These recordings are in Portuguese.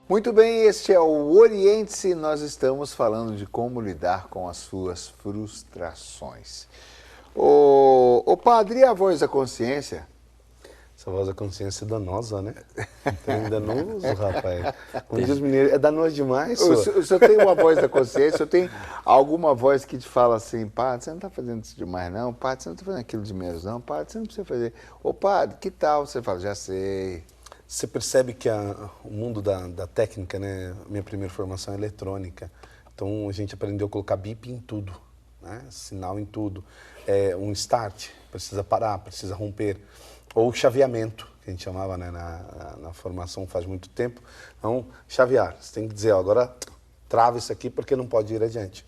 Muito bem, este é o Oriente-se. Nós estamos falando de como lidar com as suas frustrações. Ô padre, e a voz da consciência? Essa voz da consciência é danosa, né? Tem danoso, rapaz. Como diz o mineiro, é danoso demais, O senhor tem uma voz da consciência? Eu tenho alguma voz que te fala assim, padre, você não está fazendo isso demais não? Padre, você não está fazendo aquilo de menos não? Padre, você não precisa fazer. Ô padre, que tal? Você fala, já sei. Você percebe que o mundo da técnica, né? Minha primeira formação é eletrônica. Então a gente aprendeu a colocar bip em tudo, né? Sinal em tudo. Um start, precisa parar, precisa romper. Ou chaveamento, que a gente chamava, né, na formação faz muito tempo. Então, chavear. Você tem que dizer, ó, agora trava isso aqui porque não pode ir adiante.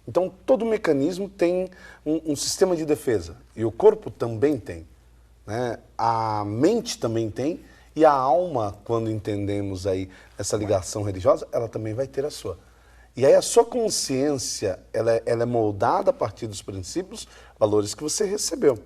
Então, todo mecanismo tem um sistema de defesa. E o corpo também tem, né? A mente também tem. E a alma, quando entendemos aí essa ligação religiosa, ela também vai ter a sua. E aí a sua consciência, ela é moldada a partir dos princípios, valores que você recebeu.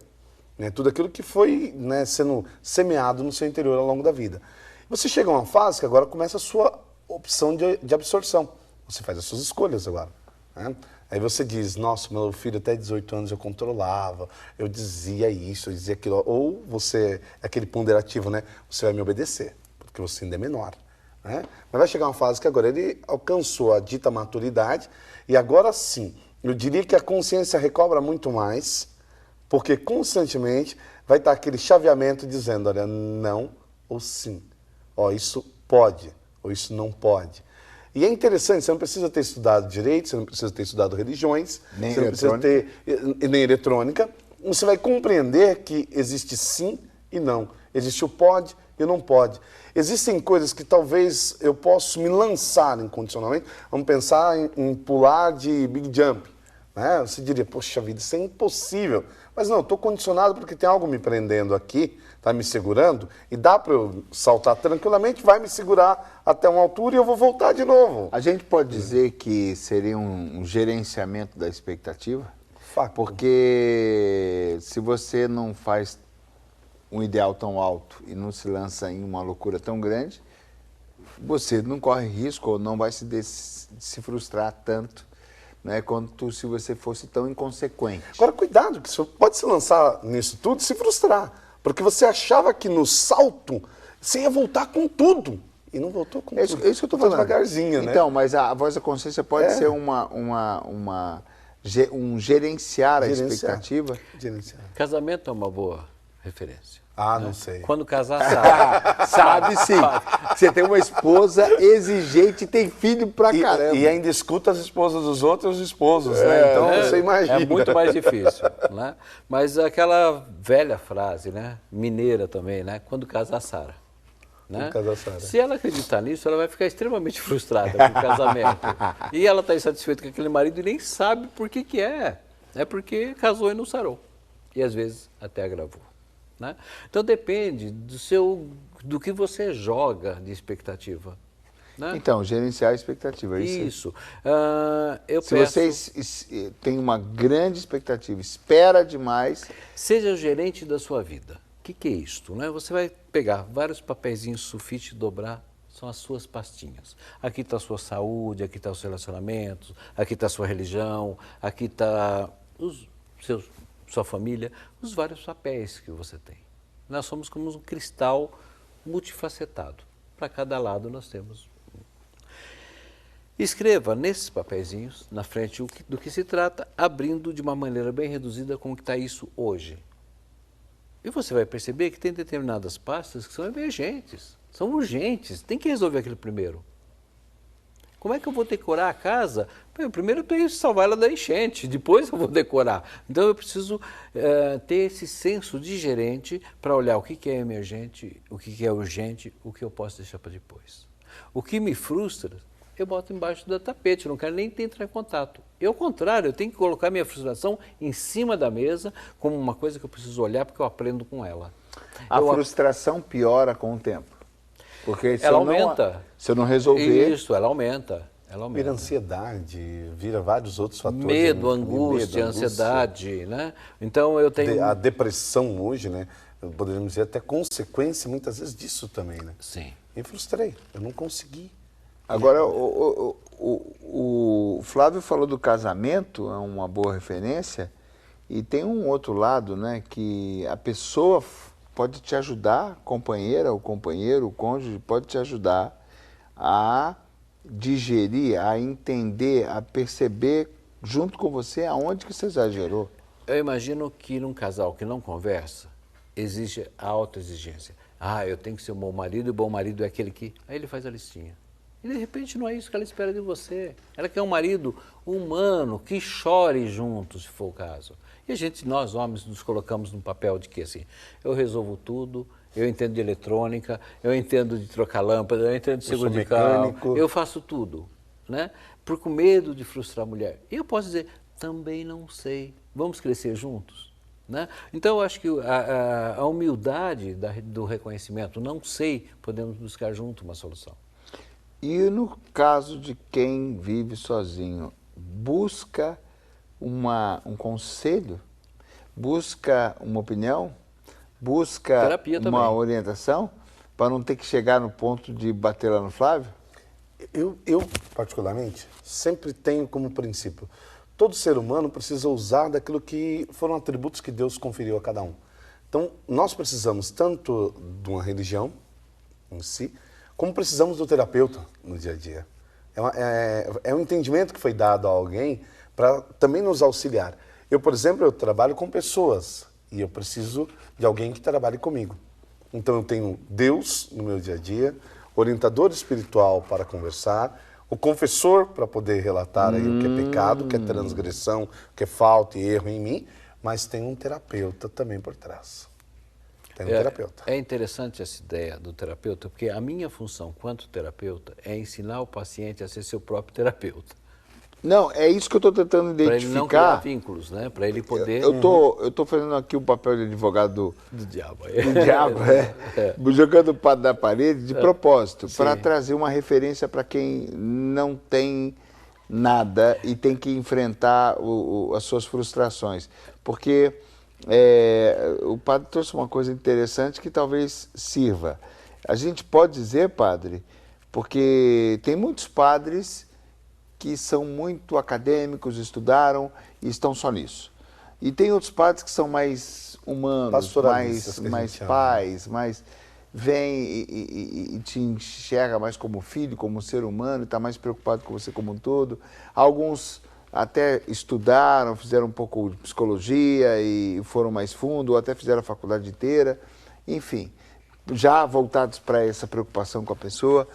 Né? Tudo aquilo que foi, né, sendo semeado no seu interior ao longo da vida. Você chega a uma fase que agora começa a sua opção de absorção. Você faz as suas escolhas agora. Né? Aí você diz, nossa, meu filho até 18 anos eu controlava, eu dizia isso, eu dizia aquilo. Ou você, aquele ponderativo, né? Você vai me obedecer, porque você ainda é menor. Né? Mas vai chegar uma fase que agora ele alcançou a dita maturidade e agora sim, eu diria que a consciência recobra muito mais, porque constantemente vai estar aquele chaveamento dizendo, olha, não ou sim. Ó, isso pode, ou isso não pode. E é interessante, você não precisa ter estudado direito, você não precisa ter estudado religiões, nem você não precisa ter nem eletrônica. Você vai compreender que existe sim e não. Existe o pode e o não pode. Existem coisas que talvez eu possa me lançar incondicionalmente. Vamos pensar em pular de big jump. Né? Você diria, poxa vida, isso é impossível. Mas não, estou condicionado porque tem algo me prendendo aqui, está me segurando, e dá para eu saltar tranquilamente, vai me segurar até uma altura e eu vou voltar de novo. A gente pode dizer que seria um gerenciamento da expectativa? Fato. Porque se você não faz um ideal tão alto e não se lança em uma loucura tão grande, você não corre risco ou não vai se frustrar tanto, né, quanto se você fosse tão inconsequente. Agora, cuidado, que você pode se lançar nisso tudo e se frustrar. Porque você achava que no salto você ia voltar com tudo. E não voltou com tudo. É isso que eu estou falando. Devagarzinho, né? Então, mas a voz da consciência pode ser um gerenciar a expectativa? Gerenciar. Casamento é uma boa referência. Ah, não sei. Quando casar, sabe. Sabe sim. Você tem uma esposa exigente e tem filho pra caramba. E ainda escuta as esposas dos outros esposos, né? Então você imagina. É muito mais difícil, né? Mas aquela velha frase, né? Mineira também, né? Quando casar, Sara. Né? Se ela acreditar nisso, ela vai ficar extremamente frustrada com o casamento. E ela está insatisfeita com aquele marido e nem sabe por que que é. É porque casou e não sarou. E às vezes até agravou. Né? Então depende do que você joga de expectativa. Né? Então, gerenciar a expectativa. Isso. Se você tem uma grande expectativa, espera demais... Seja o gerente da sua vida. O que é isto? Né? Você vai pegar vários papeizinhos sulfite e dobrar, são as suas pastinhas. Aqui está a sua saúde, aqui está os relacionamentos, aqui está a sua religião, aqui está sua família, os vários papéis que você tem. Nós somos como um cristal multifacetado. Para cada lado nós temos. Escreva nesses papeizinhos, na frente, do que se trata, abrindo de uma maneira bem reduzida como que está isso hoje. E você vai perceber que tem determinadas pastas que são emergentes, são urgentes, tem que resolver aquilo primeiro. Como é que eu vou decorar a casa? Primeiro eu tenho que salvar ela da enchente, depois eu vou decorar. Então eu preciso ter esse senso de gerente para olhar o que é emergente, o que é urgente, o que eu posso deixar para depois. O que me frustra, eu boto embaixo do tapete, eu não quero nem entrar em contato. Eu, ao contrário, eu tenho que colocar minha frustração em cima da mesa como uma coisa que eu preciso olhar porque eu aprendo com ela. A frustração piora com o tempo. Porque ela aumenta. Se eu não resolver... Isso, ela aumenta. Vira ansiedade, vira vários outros fatores. Medo, angústia, ansiedade, né? Então eu tenho... A depressão hoje, né? Poderíamos dizer até consequência muitas vezes disso também, né? Sim. Me frustrei, eu não consegui. Agora, o Flávio falou do casamento, é uma boa referência, e tem um outro lado, né, que a pessoa pode te ajudar, a companheira, o companheiro, o cônjuge, pode te ajudar a digerir, a entender, a perceber junto com você aonde que você exagerou. Eu imagino que num casal que não conversa, existe a autoexigência. Ah, eu tenho que ser um bom marido, e o bom marido é aquele que... Aí ele faz a listinha. E de repente não é isso que ela espera de você. Ela quer um marido humano, que chore junto, se for o caso. E nós homens, nos colocamos num papel de que assim, eu resolvo tudo, eu entendo de eletrônica, eu entendo de trocar lâmpada, eu entendo de seguro de carro, eu faço tudo, né? Por com medo de frustrar a mulher. E eu posso dizer, também não sei, vamos crescer juntos? Né? Então, eu acho que a humildade do reconhecimento, não sei, podemos buscar junto uma solução. E no caso de quem vive sozinho, busca um conselho, busca uma opinião, busca terapia uma também. orientação, para não ter que chegar no ponto de bater lá no Flávio? Eu, particularmente, sempre tenho como princípio, todo ser humano precisa usar daquilo que foram atributos que Deus conferiu a cada um. Então, nós precisamos tanto de uma religião em si, como precisamos do terapeuta no dia a dia. É um entendimento que foi dado a alguém para também nos auxiliar. Eu, por exemplo, eu trabalho com pessoas e eu preciso de alguém que trabalhe comigo. Então, eu tenho Deus no meu dia a dia, orientador espiritual para conversar, o confessor para poder relatar aí o que é pecado, o que é transgressão, o que é falta e erro em mim, mas tem um terapeuta também por trás. Tem um terapeuta. É interessante essa ideia do terapeuta, porque a minha função quanto terapeuta é ensinar o paciente a ser seu próprio terapeuta. Não, é isso que eu estou tentando identificar. Para ele não criar vínculos, né? Para ele poder... Eu tô fazendo aqui o papel de advogado do diabo. Do diabo, jogando o pato da parede de propósito, para trazer uma referência para quem não tem nada e tem que enfrentar as suas frustrações. Porque o padre trouxe uma coisa interessante que talvez sirva. A gente pode dizer, padre, porque tem muitos padres que são muito acadêmicos, estudaram e estão só nisso. E tem outros padres que são mais humanos, mais pais, mais vêm e te enxerga mais como filho, como ser humano, e está mais preocupado com você como um todo. Alguns até estudaram, fizeram um pouco de psicologia e foram mais fundo, ou até fizeram a faculdade inteira. Enfim, já voltados para essa preocupação com a pessoa.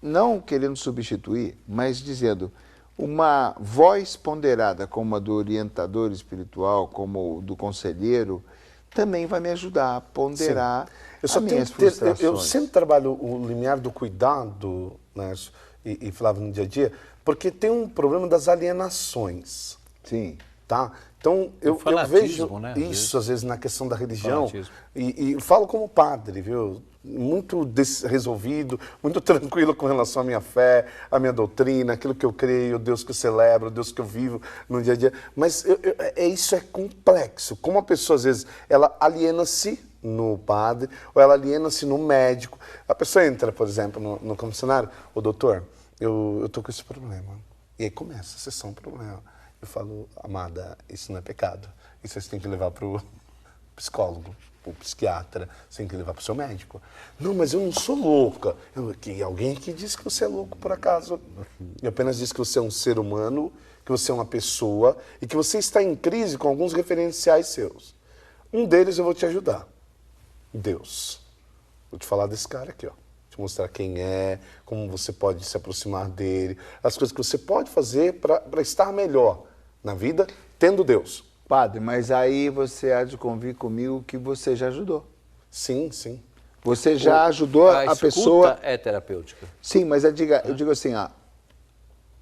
Não querendo substituir, mas dizendo, uma voz ponderada como a do orientador espiritual, como do conselheiro, também vai me ajudar a ponderar as minhas frustrações. Eu sempre trabalho o limiar do cuidado, né, e falava no dia a dia, porque tem um problema das alienações. Sim. Tá? Então, eu vejo né, isso, às vezes, na questão da religião, e falo como padre, viu? Muito resolvido, muito tranquilo com relação à minha fé, à minha doutrina, aquilo que eu creio, o Deus que eu celebro, o Deus que eu vivo no dia a dia. Mas isso é complexo. Como a pessoa, às vezes, ela aliena-se no padre, ou ela aliena-se no médico. A pessoa entra, por exemplo, no confessionário, ô doutor, eu tô com esse problema. E aí começa a sessão problema. Eu falo, amada, isso não é pecado. Isso você tem que levar para o psicólogo, para o psiquiatra, você tem que levar para o seu médico. Não, mas eu não sou louca. Alguém que diz que você é louco por acaso. Eu apenas disse que você é um ser humano, que você é uma pessoa e que você está em crise com alguns referenciais seus. Um deles eu vou te ajudar. Deus. Vou te falar desse cara aqui, ó. Te mostrar quem é, como você pode se aproximar dele, as coisas que você pode fazer para estar melhor na vida, tendo Deus. Padre, mas aí você há de convir comigo que você já ajudou. Sim, sim. Você já ajudou a pessoa... A escuta é terapêutica. Sim, mas eu digo assim,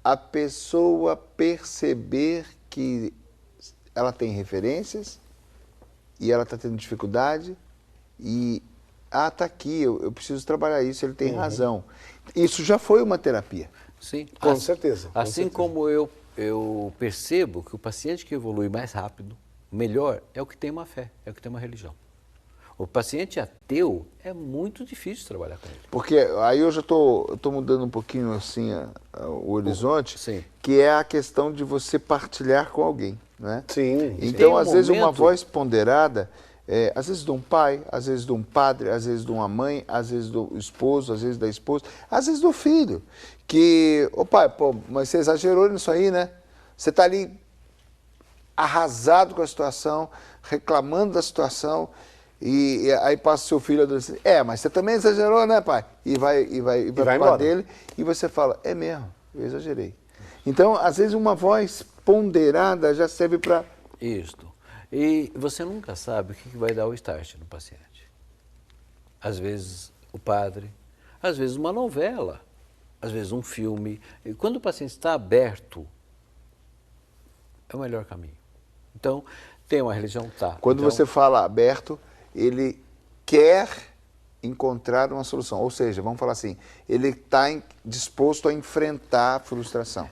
a pessoa perceber que ela tem referências e ela está tendo dificuldade e... tá aqui, eu preciso trabalhar isso, ele tem razão. Isso já foi uma terapia. Sim, com certeza. Assim como eu percebo que o paciente que evolui mais rápido, melhor, é o que tem uma fé, é o que tem uma religião. O paciente ateu é muito difícil trabalhar com ele. Porque aí eu já estou mudando um pouquinho assim o horizonte, Sim. que é a questão de você partilhar com alguém, né? Sim. Então, Tem às vezes, uma momento- voz ponderada, às vezes de um pai, às vezes de um padre, às vezes de uma mãe, às vezes do esposo, às vezes da esposa, às vezes do filho, que, ô pai, pô, mas você exagerou nisso aí, né? Você está ali arrasado com a situação, reclamando da situação, e aí passa seu filho adolescente, mas você também exagerou, né, pai? E vai pro vai lado embora. dele, e você fala, é mesmo, eu exagerei. Então, às vezes, uma voz ponderada já serve para... Isto. E você nunca sabe o que vai dar o start no paciente. Às vezes o padre, às vezes uma novela, às vezes um filme. E quando o paciente está aberto, é o melhor caminho. Então, tem uma religião, tá. Quando Então, você fala aberto, ele quer encontrar uma solução. Ou seja, vamos falar assim, ele está disposto a enfrentar a frustração.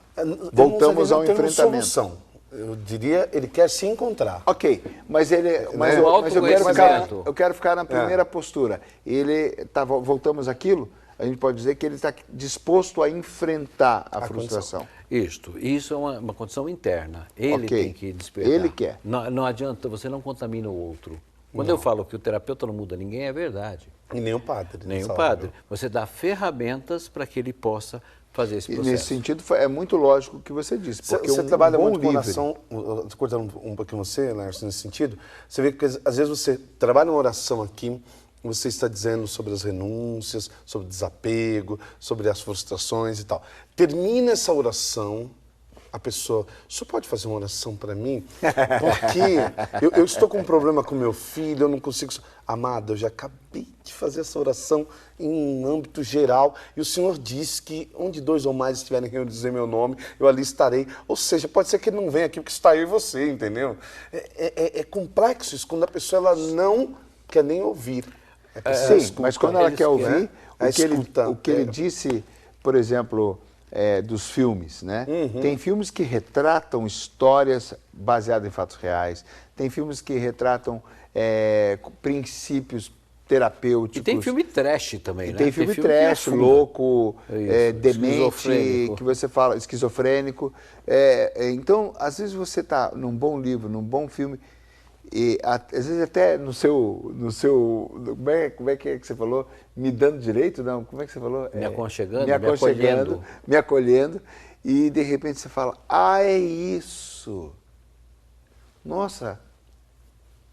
Voltamos ao enfrentamento. Solução. Eu diria, ele quer se encontrar. Ok, mas mas O autoconhecimento. eu quero ficar na primeira postura. Voltamos àquilo, a gente pode dizer que ele está disposto a enfrentar a frustração. Isso é uma condição interna. Ele Ok. tem que despertar. Ele quer. Não adianta, você não contamina o outro. Quando eu falo que o terapeuta não muda ninguém, é verdade. E nem o padre. Nem o sabe? padre. Você dá ferramentas para que ele possa fazer esse E processo. nesse sentido, é muito lógico o que você disse. Porque Você um trabalha bom muito com livre, oração, cortando um pouquinho você, Lércio, nesse sentido, você vê que às vezes você trabalha uma oração aqui, você está dizendo sobre as renúncias, sobre o desapego, sobre as frustrações e tal. Termina essa oração, a pessoa, o senhor pode fazer uma oração para mim? Porque eu estou com um problema com meu filho, eu não consigo... Amado, eu já acabei de fazer essa oração em um âmbito geral e o senhor disse que onde dois ou mais estiverem querendo dizer meu nome, eu ali estarei. Ou seja, pode ser que ele não venha aqui porque está eu e você, entendeu? É complexo isso, quando a pessoa ela não quer nem ouvir. Sim, mas quando ela quer ouvir, né? o que ele disse, por exemplo, dos filmes, né? Tem filmes que retratam histórias baseadas em fatos reais, tem filmes que retratam princípios terapêuticos. E tem filme trash também, né? Tem filme que trash, afunda. louco, Isso, demente, esquizofrênico. que você fala, esquizofrênico. Então, às vezes você está num bom livro, num bom filme, e às vezes até no seu como é que você falou? Me dando direito? Não, como é que você falou? Me aconchegando, me aconchegando, me acolhendo, e de repente você fala, é isso. Nossa,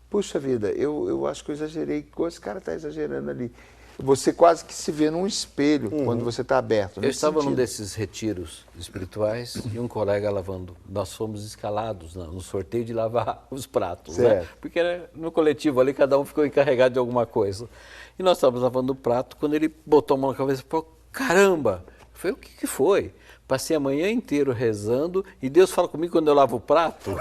puxa vida, eu acho que eu exagerei, esse cara está exagerando ali. Você quase que se vê num espelho quando você está aberto. Eu nesse estava num sentido. desses retiros espirituais e um colega lavando. Nós fomos escalados no sorteio de lavar os pratos, né? Certo. Porque era no coletivo ali, cada um ficou encarregado de alguma coisa. E nós estávamos lavando o prato, quando ele botou a mão na cabeça e falou, caramba! Eu falei, o que foi? Passei a manhã inteira rezando e Deus fala comigo quando eu lavo o prato?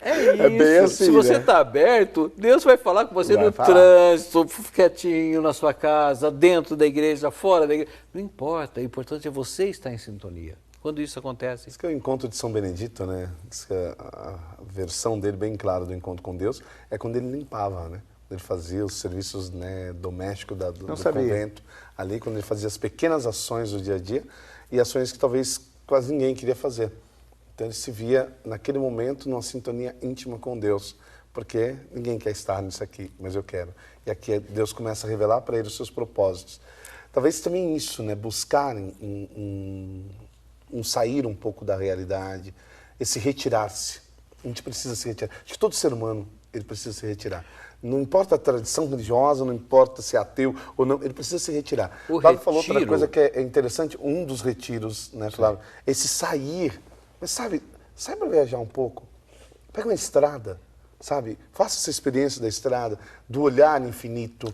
É isso. bem assim, se você né? está aberto, Deus vai falar com você Vai no falar. trânsito, quietinho na sua casa, dentro da igreja, fora da igreja. Não importa, o importante é você estar em sintonia. Quando isso acontece... Diz que é o encontro de São Benedito, né? Diz que a versão dele bem clara do encontro com Deus é quando ele limpava, né? Ele fazia os serviços, né, domésticos do sabia. convento, ali quando ele fazia as pequenas ações do dia a dia e ações que talvez quase ninguém queria fazer. Então ele se via naquele momento numa sintonia íntima com Deus, porque ninguém quer estar nisso aqui, mas eu quero. E aqui Deus começa a revelar para ele os seus propósitos. Talvez também isso, né, buscar um sair um pouco da realidade, esse retirar-se. A gente precisa se retirar. Acho que todo ser humano ele precisa se retirar. Não importa a tradição religiosa, não importa se é ateu ou não, ele precisa se retirar. O Flávio falou outra retiro- coisa que é interessante, um dos retiros, né, Flávio? Esse sair. Mas sabe, sai para viajar um pouco. Pega uma estrada, sabe? Faça essa experiência da estrada, do olhar infinito.